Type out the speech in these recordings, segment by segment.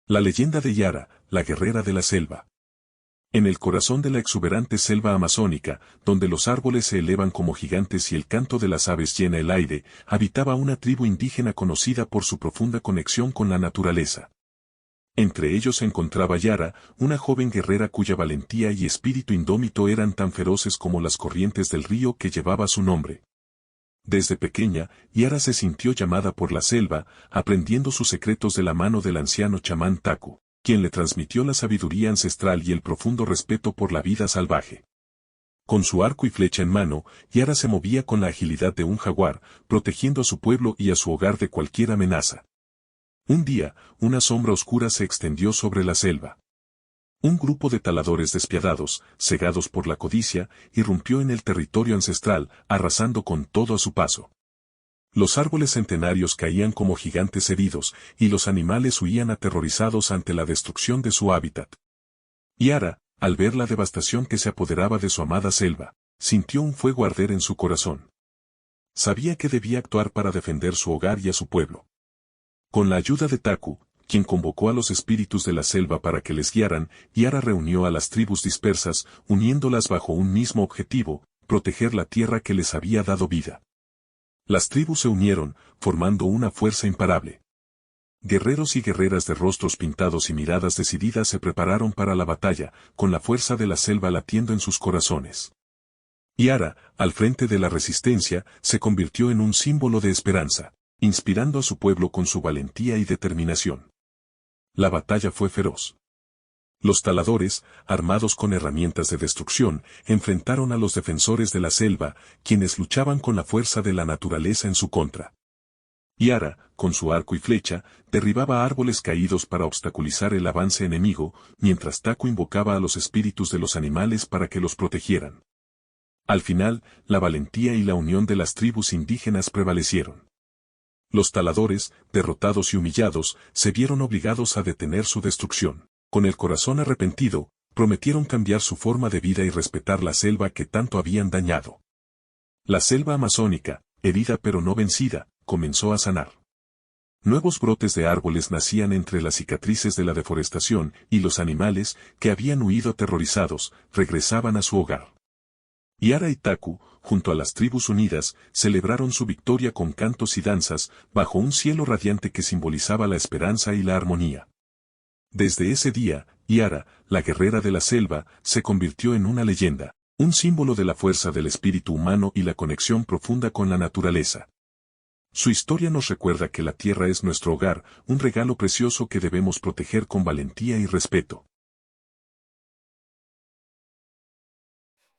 La leyenda de Yara, la guerrera de la selva. En el corazón de la exuberante selva amazónica, donde los árboles se elevan como gigantes y el canto de las aves llena el aire, habitaba una tribu indígena conocida por su profunda conexión con la naturaleza. Entre ellos se encontraba Yara, una joven guerrera cuya valentía y espíritu indómito eran tan feroces como las corrientes del río que llevaba su nombre. Desde pequeña, Yara se sintió llamada por la selva, aprendiendo sus secretos de la mano del anciano chamán Taku, quien le transmitió la sabiduría ancestral y el profundo respeto por la vida salvaje. Con su arco y flecha en mano, Yara se movía con la agilidad de un jaguar, protegiendo a su pueblo y a su hogar de cualquier amenaza. Un día, una sombra oscura se extendió sobre la selva. Un grupo de taladores despiadados, cegados por la codicia, irrumpió en el territorio ancestral, arrasando con todo a su paso. Los árboles centenarios caían como gigantes heridos, y los animales huían aterrorizados ante la destrucción de su hábitat. Yara, al ver la devastación que se apoderaba de su amada selva, sintió un fuego arder en su corazón. Sabía que debía actuar para defender su hogar y a su pueblo. Con la ayuda de Taku, quien convocó a los espíritus de la selva para que les guiaran, Yara reunió a las tribus dispersas, uniéndolas bajo un mismo objetivo, proteger la tierra que les había dado vida. Las tribus se unieron, formando una fuerza imparable. Guerreros y guerreras de rostros pintados y miradas decididas se prepararon para la batalla, con la fuerza de la selva latiendo en sus corazones. Yara, al frente de la resistencia, se convirtió en un símbolo de esperanza, inspirando a su pueblo con su valentía y determinación. La batalla fue feroz. Los taladores, armados con herramientas de destrucción, enfrentaron a los defensores de la selva, quienes luchaban con la fuerza de la naturaleza en su contra. Yara, con su arco y flecha, derribaba árboles caídos para obstaculizar el avance enemigo, mientras Taku invocaba a los espíritus de los animales para que los protegieran. Al final, la valentía y la unión de las tribus indígenas prevalecieron. Los taladores, derrotados y humillados, se vieron obligados a detener su destrucción. Con el corazón arrepentido, prometieron cambiar su forma de vida y respetar la selva que tanto habían dañado. La selva amazónica, herida pero no vencida, comenzó a sanar. Nuevos brotes de árboles nacían entre las cicatrices de la deforestación, y los animales, que habían huido aterrorizados, regresaban a su hogar. Yara y Taku, junto a las tribus unidas, celebraron su victoria con cantos y danzas, bajo un cielo radiante que simbolizaba la esperanza y la armonía. Desde ese día, Yara, la guerrera de la selva, se convirtió en una leyenda, un símbolo de la fuerza del espíritu humano y la conexión profunda con la naturaleza. Su historia nos recuerda que la tierra es nuestro hogar, un regalo precioso que debemos proteger con valentía y respeto.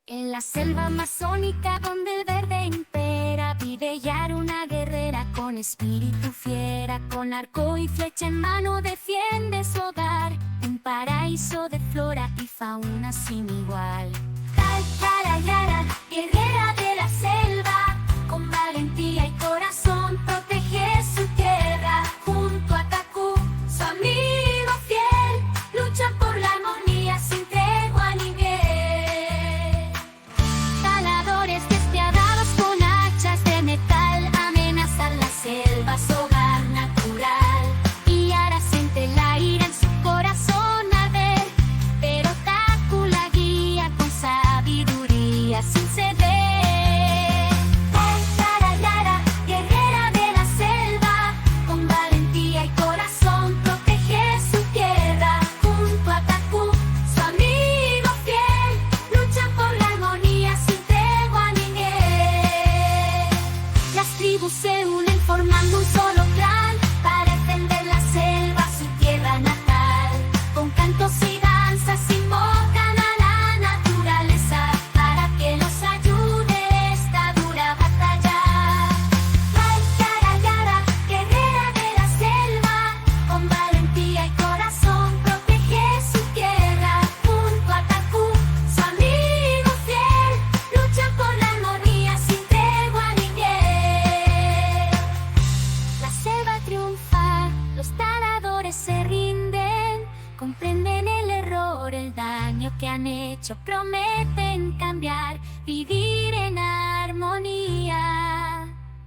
En la selva amazónica donde el verde impera, vive Yara, una guerrera con espíritu fiera, con arco y flecha en mano defiende su hogar, un paraíso de flora y fauna sin igual. Yara, guerrera de la selva, con valentía y corazón protege su tierra, junto a Taku, su amigo fiel, lucha por la armonía sin tregua ni miel. Taladores despiadados con hachas de metal amenazan la selva, su hogar natural. Y Yara siente la ira en su corazón arder, pero Taku la guía con sabiduría sin ceder. Yara, guerrera de la selva, con valentía y corazón protege su tierra, junto a Taku, su amigo fiel, lucha por la armonía sin tregua ni miel. Las tribus se unen formando un solo clan, para defender la selva, su tierra natal. Con cantos y danzas invocan a la naturaleza, para que los ayude esta dura batalla. Yara, guerrera de la selva, con valentía y corazón protege su tierra, junto a Taku, su amigo fiel, lucha por la armonía sin tregua ni miel. La selva triunfa, los taladores se rinden, comprenden el error, el daño que han hecho, prometen cambiar, vivir en armonía,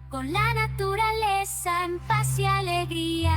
con la naturaleza en paz y alegría.